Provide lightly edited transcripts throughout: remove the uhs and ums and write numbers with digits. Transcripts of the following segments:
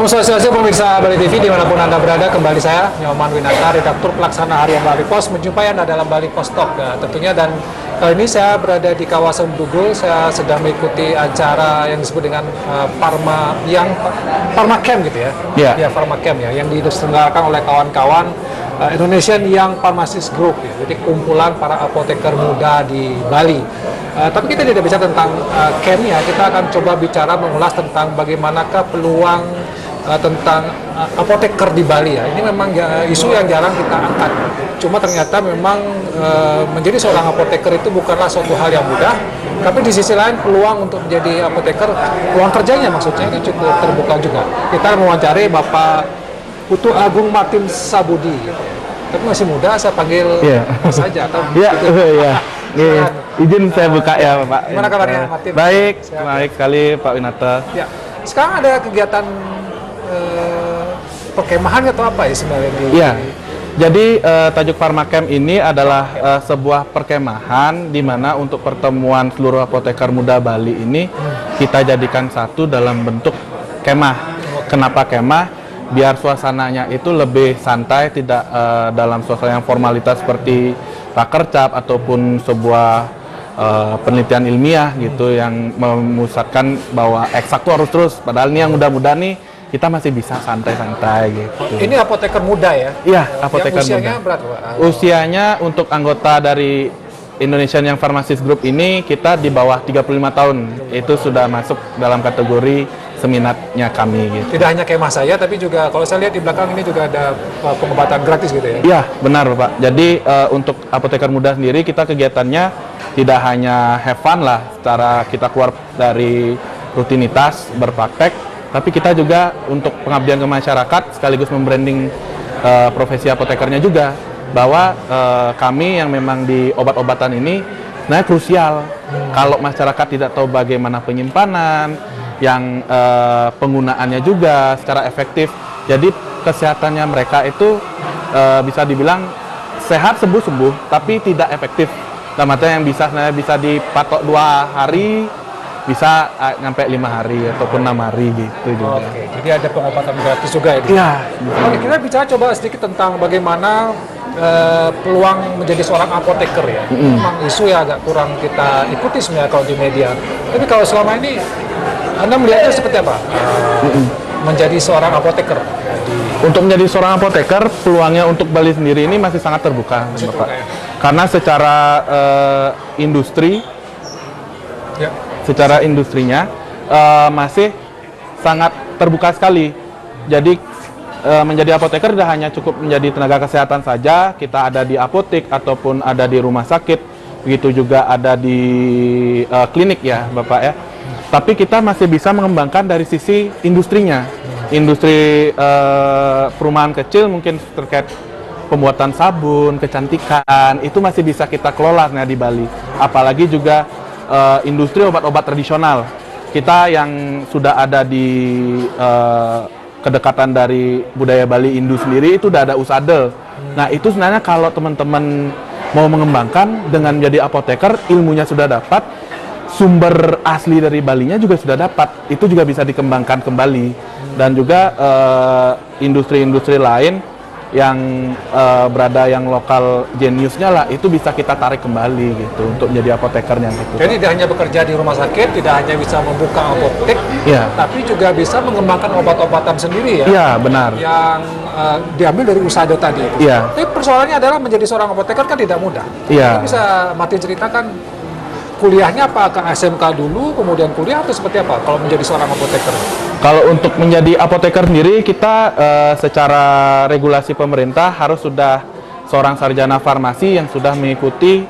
Om Swastiastu pemirsa Bali TV dimanapun Anda berada, kembali saya Nyoman Winata, redaktur pelaksana harian Bali Pos, menjumpai Anda dalam Bali Pos Talk tentunya. Dan kali ini saya berada di kawasan Bedugul. Saya sedang mengikuti acara yang disebut dengan Pharma Camp gitu ya. Ya, Pharma Camp ya, yang diselenggarakan oleh kawan-kawan Indonesian Young Pharmacist Group ya. Jadi kumpulan para apoteker muda di Bali. Tapi kita tidak bicara tentang campnya, kita akan coba bicara mengulas tentang bagaimanakah peluang tentang apoteker di Bali ya. Ini memang isu yang jarang kita angkat. Cuma ternyata memang menjadi seorang apoteker itu bukanlah suatu hal yang mudah. Tapi di sisi lain peluang untuk menjadi apoteker, peluang kerjanya maksudnya ini cukup terbuka juga. Kita mewawancari Bapak Putu Agung Martin Sabudi. Tapi masih muda, saya panggil Mas saja atau izin saya buka ya Pak. Gimana kabarnya Martin? Baik, baik sekali Pak Winata. Ya, sekarang ada kegiatan perkemahan atau apa ya sebenarnya di? Iya, jadi tajuk Pharma Camp ini adalah sebuah perkemahan di mana untuk pertemuan seluruh apoteker muda Bali ini kita jadikan satu dalam bentuk kemah. Kenapa kemah? Biar suasananya itu lebih santai, tidak dalam suasana yang formalitas seperti rakercap ataupun sebuah penelitian ilmiah gitu yang memusatkan bahwa eksak tuh harus terus. Padahal ini yang muda-muda nih kita masih bisa santai-santai gitu. Ini apoteker muda ya? Iya, apoteker muda. Usianya berapa, Pak? Usianya untuk anggota dari Indonesian Young Pharmacist Group ini kita di bawah 35 tahun. Itu sudah masuk dalam kategori seminatnya kami gitu. Tidak hanya kemah saya, tapi juga kalau saya lihat di belakang ini juga ada pengobatan gratis gitu ya? Iya, benar Pak. Jadi untuk apoteker muda sendiri kita kegiatannya tidak hanya have fun lah, secara kita keluar dari rutinitas berpraktek, tapi kita juga untuk pengabdian ke masyarakat sekaligus membranding profesi apotekernya juga, bahwa kami yang memang di obat-obatan ini sebenarnya krusial. Kalau masyarakat tidak tahu bagaimana penyimpanan, yang penggunaannya juga secara efektif, jadi kesehatannya mereka itu bisa dibilang sehat sembuh-sembuh, tapi tidak efektif. Dalam artinya yang bisa dipatok 2 hari, bisa sampai 5 hari ataupun 6 hari gitu juga. Oke, jadi ada pengobatan gratis juga ya? Iya. Oke, kita bicara coba sedikit tentang bagaimana peluang menjadi seorang apoteker ya. Memang isu ya agak kurang kita ikuti sebenarnya kalau di media. Tapi kalau selama ini Anda melihatnya seperti apa? Menjadi seorang apoteker? Untuk menjadi seorang apoteker, peluangnya untuk Bali sendiri ini masih sangat terbuka, Bapak. Ya? Karena secara industri, secara industrinya masih sangat terbuka sekali. Jadi menjadi apoteker tidak hanya cukup menjadi tenaga kesehatan saja, kita ada di apotek ataupun ada di rumah sakit, begitu juga ada di klinik ya Bapak ya. Tapi kita masih bisa mengembangkan dari sisi industrinya. Industri perumahan kecil mungkin terkait pembuatan sabun, kecantikan, itu masih bisa kita kelola di Bali. Apalagi juga industri obat-obat tradisional. Kita yang sudah ada di kedekatan dari budaya Bali Indu sendiri itu udah ada usade. Nah itu sebenarnya kalau teman-teman mau mengembangkan dengan menjadi apoteker, ilmunya sudah dapat, sumber asli dari Balinya juga sudah dapat, itu juga bisa dikembangkan kembali. Dan juga industri-industri lain yang berada yang lokal jeniusnya lah, itu bisa kita tarik kembali gitu untuk menjadi apotekernya gitu. Jadi tidak hanya bekerja di rumah sakit, tidak hanya bisa membuka apotek, tapi juga bisa mengembangkan obat-obatan sendiri ya? Iya, benar. Yang diambil dari usada tadi. Iya. Tapi persoalannya adalah menjadi seorang apoteker kan tidak mudah. Iya. Bisa Martin ceritakan kuliahnya apakah SMK dulu, kemudian kuliah atau seperti apa kalau menjadi seorang apoteker? Kalau untuk menjadi apoteker sendiri, kita secara regulasi pemerintah harus sudah seorang sarjana farmasi yang sudah mengikuti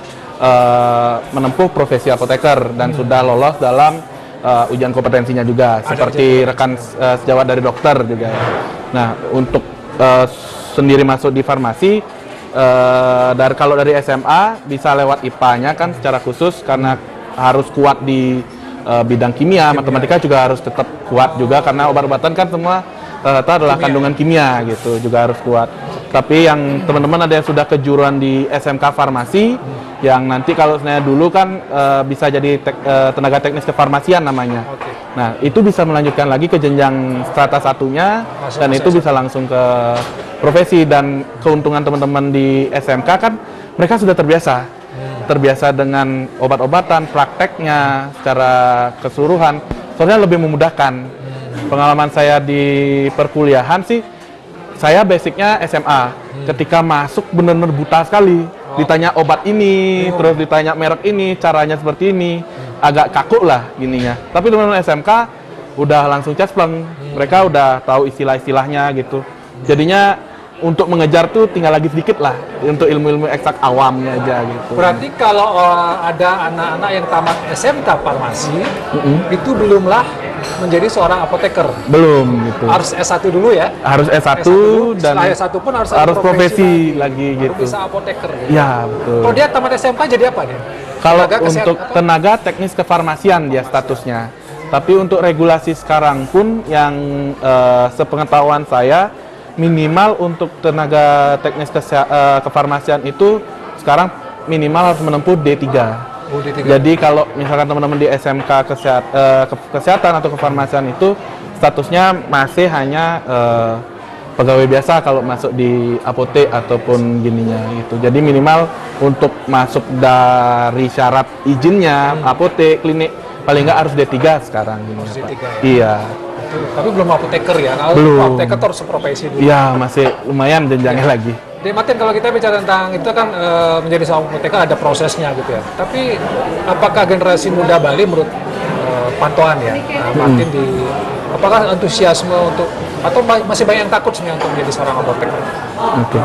menempuh profesi apoteker dan sudah lolos dalam ujian kompetensinya juga, seperti rekan sejawat dari dokter juga. Nah, untuk sendiri masuk di farmasi, kalau dari SMA bisa lewat IPA-nya kan secara khusus, karena harus kuat di bidang kimia, matematika juga harus tetap kuat juga, karena obat-obatan kan semua rata adalah kandungan kimia gitu, juga harus kuat. Tapi yang teman-teman ada yang sudah kejuruan di SMK Farmasi, yang nanti kalau saya dulu kan bisa jadi tenaga teknis kefarmasian namanya. Oke. Nah, itu bisa melanjutkan lagi ke jenjang strata satunya, dan itu bisa langsung ke profesi. Dan keuntungan teman-teman di SMK kan mereka sudah terbiasa dengan obat-obatan, prakteknya secara keseluruhan, soalnya lebih memudahkan. Pengalaman saya di perkuliahan sih, saya basicnya SMA. Ketika masuk benar-benar buta sekali. Ditanya obat ini, terus ditanya merek ini, caranya seperti ini. Agak kaku lah gininya. Tapi teman-teman SMK udah langsung cespleng. Mereka udah tahu istilah-istilahnya gitu. Jadinya untuk mengejar tuh tinggal lagi sedikit lah untuk ilmu-ilmu eksak awamnya aja gitu. Berarti kalau ada anak-anak yang tamat SMK Farmasi, itu belumlah menjadi seorang apoteker. Belum gitu. Harus S1 dulu ya. Harus S1 dan setelah S1 pun harus profesi lagi baru gitu. bisa apoteker. Gitu. Ya, betul. Kalau dia tamat SMK jadi apa dia? Kalau Tenaga kesehatan untuk apa? tenaga teknis kefarmasian dia statusnya. Tapi untuk regulasi sekarang pun yang sepengetahuan saya, minimal untuk tenaga teknis kefarmasian itu sekarang minimal harus menempuh D3. Oh, D3. Jadi kalau misalkan teman-teman di SMK kesehatan atau kefarmasian itu statusnya masih hanya pegawai biasa kalau masuk di apotek ataupun gininya gitu. Jadi minimal untuk masuk dari syarat izinnya apotek, klinik paling nggak harus D3 sekarang gini. Harus D3 ya? Iya. Tapi belum apoteker ya. Kalau Belum. apoteker itu harus profesi dulu. Iya, masih lumayan jenjangnya lagi. Jadi Martin, kalau kita bicara tentang itu kan menjadi seorang apoteker ada prosesnya gitu ya. Tapi apakah generasi muda Bali menurut pantauan ya, Martin apakah antusiasme untuk atau masih banyak yang takut sebenarnya untuk menjadi seorang apoteker? Oke.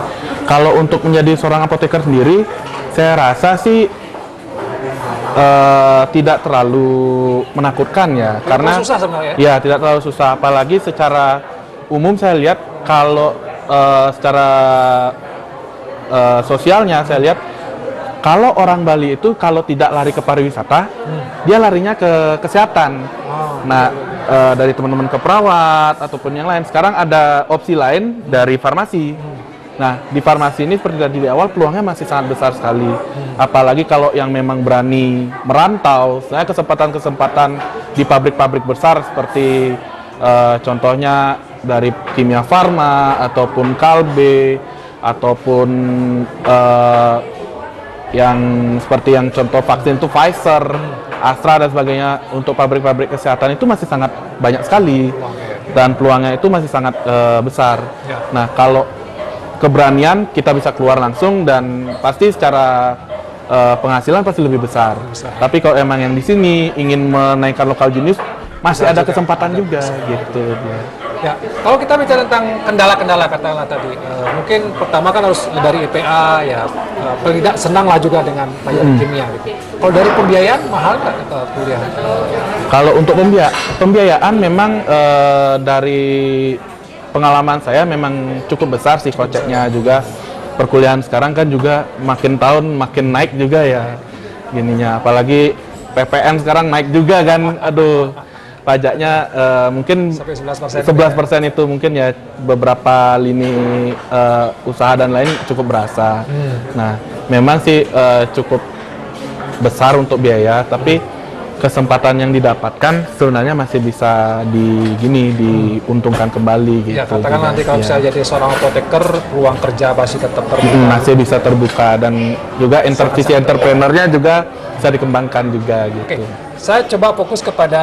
Kalau untuk menjadi seorang apoteker sendiri, saya rasa sih tidak terlalu menakutkan ya, karena susah sebenarnya. Ya, tidak terlalu susah. Apalagi secara umum saya lihat kalau secara sosialnya saya lihat kalau orang Bali itu kalau tidak lari ke pariwisata, dia larinya ke kesehatan. Nah, dari teman-teman keperawat ataupun yang lain, sekarang ada opsi lain dari farmasi. Nah, di farmasi ini seperti tadi di awal peluangnya masih sangat besar sekali. Apalagi kalau yang memang berani merantau, saya kesempatan-kesempatan di pabrik-pabrik besar seperti contohnya dari Kimia Farma ataupun Kalbe ataupun yang seperti yang contoh vaksin itu Pfizer, Astra dan sebagainya, untuk pabrik-pabrik kesehatan itu masih sangat banyak sekali dan peluangnya itu masih sangat besar. Nah, kalau keberanian kita bisa keluar langsung dan pasti secara penghasilan pasti lebih besar. Tapi kalau emang yang di sini ingin menaikkan lokal jenius, masih ada kesempatan juga gitu. Ya, kalau kita bicara tentang kendala-kendala katakanlah tadi, mungkin pertama kan harus dari IPA ya, paling tidak senang lah juga dengan pelajaran kimia gitu. Kalau dari pembiayaan mahal nggak kuliah? Kalau untuk pembiayaan memang dari pengalaman saya memang cukup besar sih koceknya juga. Perkuliahan sekarang kan juga makin tahun makin naik juga ya gininya, apalagi PPN sekarang naik juga kan, aduh pajaknya mungkin 11% itu mungkin ya beberapa lini usaha dan lain cukup berasa. Nah, memang sih cukup besar untuk biaya, tapi kesempatan yang didapatkan sebenarnya masih bisa diuntungkan kembali gitu. Ya, katakan nanti kalau bisa jadi seorang apoteker, peluang kerja masih tetap terbuka. Masih bisa terbuka dan juga sisi entrepreneurnya juga bisa dikembangkan juga gitu. Oke. Saya coba fokus kepada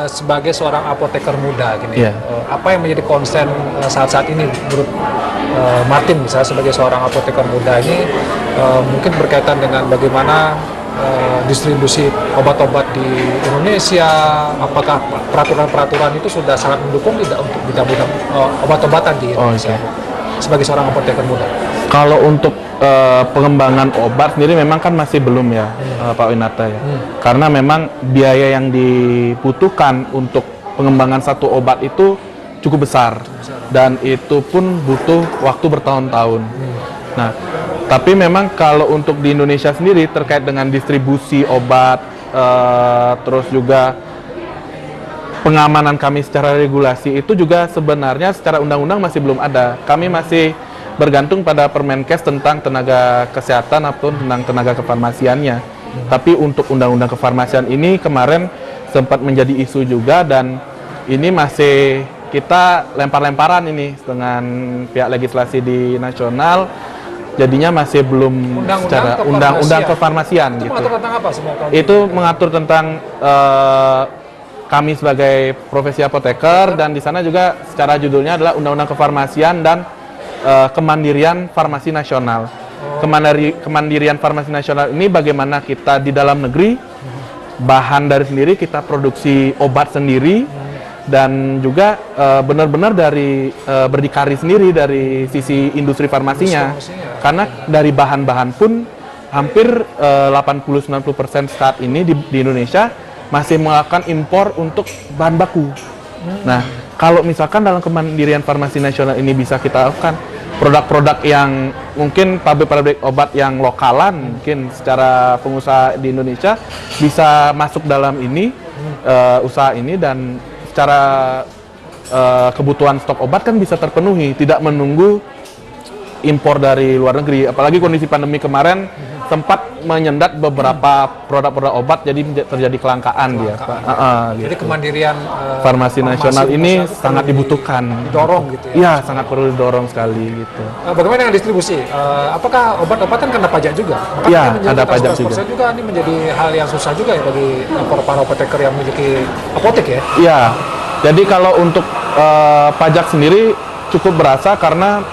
sebagai seorang apoteker muda gini. Apa yang menjadi konsen saat-saat ini menurut Martin misalnya sebagai seorang apoteker muda ini mungkin berkaitan dengan bagaimana distribusi obat-obat di Indonesia, apakah peraturan-peraturan itu sudah sangat mendukung tidak untuk pencabutan obat-obatan di Indonesia sebagai seorang apoteker muda? Kalau untuk pengembangan obat sendiri memang kan masih belum ya, Pak Winata ya, karena memang biaya yang dibutuhkan untuk pengembangan satu obat itu cukup besar dan itu pun butuh waktu bertahun-tahun. Nah, tapi memang kalau untuk di Indonesia sendiri terkait dengan distribusi obat, terus juga pengamanan kami secara regulasi itu juga sebenarnya secara undang-undang masih belum ada. Kami masih bergantung pada Permenkes tentang tenaga kesehatan ataupun tentang tenaga kefarmasiannya. Tapi untuk undang-undang kefarmasian ini kemarin sempat menjadi isu juga, dan ini masih kita lempar-lemparan ini dengan pihak legislasi di nasional, jadinya masih belum secara undang-undang kefarmasian itu gitu. mengatur tentang apa semua? Itu mengatur tentang kami sebagai profesi apoteker, dan di sana juga secara judulnya adalah Undang-Undang Kefarmasian dan Kemandirian Farmasi Nasional. Kemandirian Farmasi Nasional ini bagaimana kita di dalam negeri bahan dari sendiri, kita produksi obat sendiri, dan juga benar-benar dari berdikari sendiri dari sisi industri farmasinya. Karena dari bahan-bahan pun hampir 80-90% saat ini di Indonesia masih melakukan impor untuk bahan baku. Nah, kalau misalkan dalam Kemandirian Farmasi Nasional ini bisa kita lakukan produk-produk yang mungkin pabrik-pabrik obat yang lokalan, mungkin secara pengusaha di Indonesia bisa masuk dalam ini usaha ini, dan secara kebutuhan stok obat kan bisa terpenuhi, tidak menunggu impor dari luar negeri. Apalagi kondisi pandemi kemarin sempat menyendat beberapa produk-produk obat, jadi terjadi kelangkaan dia, Pak. Jadi Gitu. kemandirian Farmasi nasional ini sangat dibutuhkan. didorong gitu ya. Iya, sangat perlu didorong sekali gitu. Bagaimana dengan distribusi? Apakah obat-obatan kena pajak juga? Makanya Iya, ini menjadi ada pajak 11% juga. Ini menjadi hal yang susah juga ya bagi para apoteker yang memiliki apotek ya. Iya, jadi kalau untuk pajak sendiri cukup berasa karena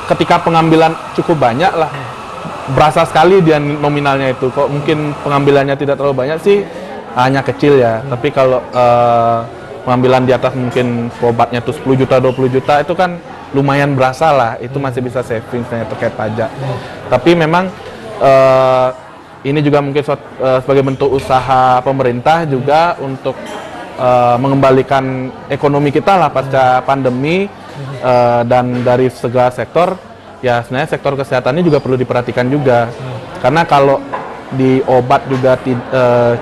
ketika pengambilan cukup banyak lah, berasa sekali dia nominalnya itu. Kok mungkin pengambilannya tidak terlalu banyak sih, hanya kecil ya. Tapi kalau pengambilan di atas mungkin obatnya tuh 10 juta, 20 juta, itu kan lumayan berasa lah. Itu masih bisa saving terkait pajak. Tapi memang ini juga mungkin sebagai bentuk usaha pemerintah juga untuk mengembalikan ekonomi kita lah pasca pandemi, dan dari segala sektor. Ya sebenarnya sektor kesehatan ini juga perlu diperhatikan juga, karena kalau di obat juga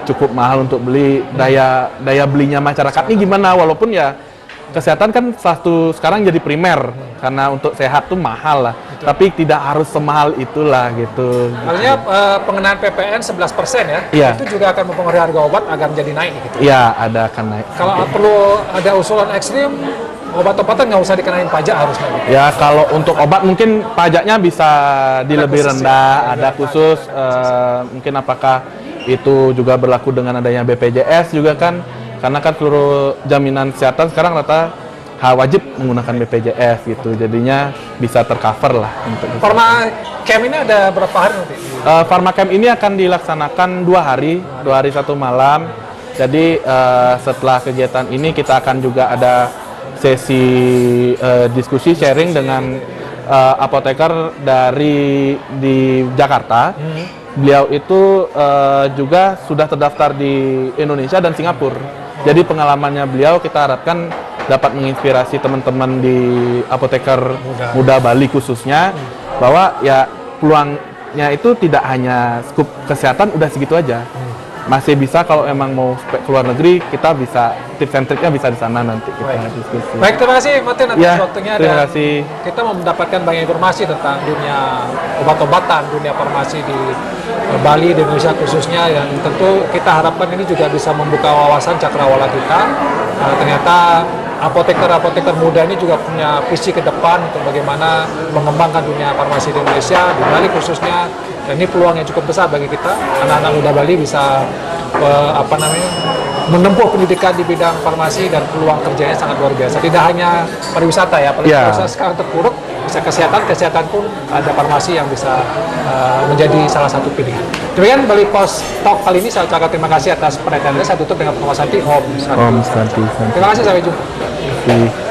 cukup mahal untuk beli, daya belinya masyarakat ini gimana, walaupun ya kesehatan kan sekarang jadi primer, karena untuk sehat tuh mahal lah. Betul. Tapi tidak harus semahal itulah gitu. Artinya pengenaan PPN 11% ya, Iya. Itu juga akan mempengaruhi harga obat agar menjadi naik gitu. Iya, ada akan naik. Kalau perlu ada usulan ekstrim, obat-obatan nggak usah dikenain pajak harusnya gitu. Ya kalau untuk obat mungkin pajaknya bisa lebih rendah, ada khusus, mungkin apakah itu juga berlaku dengan adanya BPJS juga kan, karena kan seluruh jaminan kesehatan sekarang rata wajib menggunakan BPJS gitu, jadinya bisa tercover lah untuk itu. Pharmacam ini ada berapa hari nanti? Pharmacam ini akan dilaksanakan 2 hari 1 malam. Jadi setelah kegiatan ini kita akan juga ada sesi diskusi sharing dengan apoteker di Jakarta. Beliau itu juga sudah terdaftar di Indonesia dan Singapura. Jadi pengalamannya beliau kita harapkan dapat menginspirasi teman-teman di apoteker muda Bali khususnya, bahwa ya peluangnya itu tidak hanya skup kesehatan udah segitu aja. Masih bisa kalau emang mau ke luar negeri, kita bisa tips and triknya bisa di sana nanti kita diskusi. Baik, terima kasih Martin atas Ya, waktunya, terima dan kasih. kita mendapatkan banyak informasi tentang dunia obat-obatan, dunia farmasi di Bali, di Indonesia khususnya, dan tentu kita harapkan ini juga bisa membuka wawasan cakrawala kita. Ternyata apoteker muda ini juga punya visi ke depan untuk bagaimana mengembangkan dunia farmasi di Indonesia, di Bali khususnya. Dan ini peluang yang cukup besar bagi kita, anak-anak muda Bali bisa menempuh pendidikan di bidang farmasi, dan peluang kerjanya sangat luar biasa. Tidak hanya pariwisata ya, pariwisata sekarang terpuruk, bisa kesehatan pun ada farmasi yang bisa menjadi salah satu pilihan. Demikian Bali Post Talk kali ini, saya ucapkan terima kasih atas perhatiannya. Saya tutup dengan pengawasan Om Santi. Om Santi. Terima kasih, sampai jumpa. Terima kasih.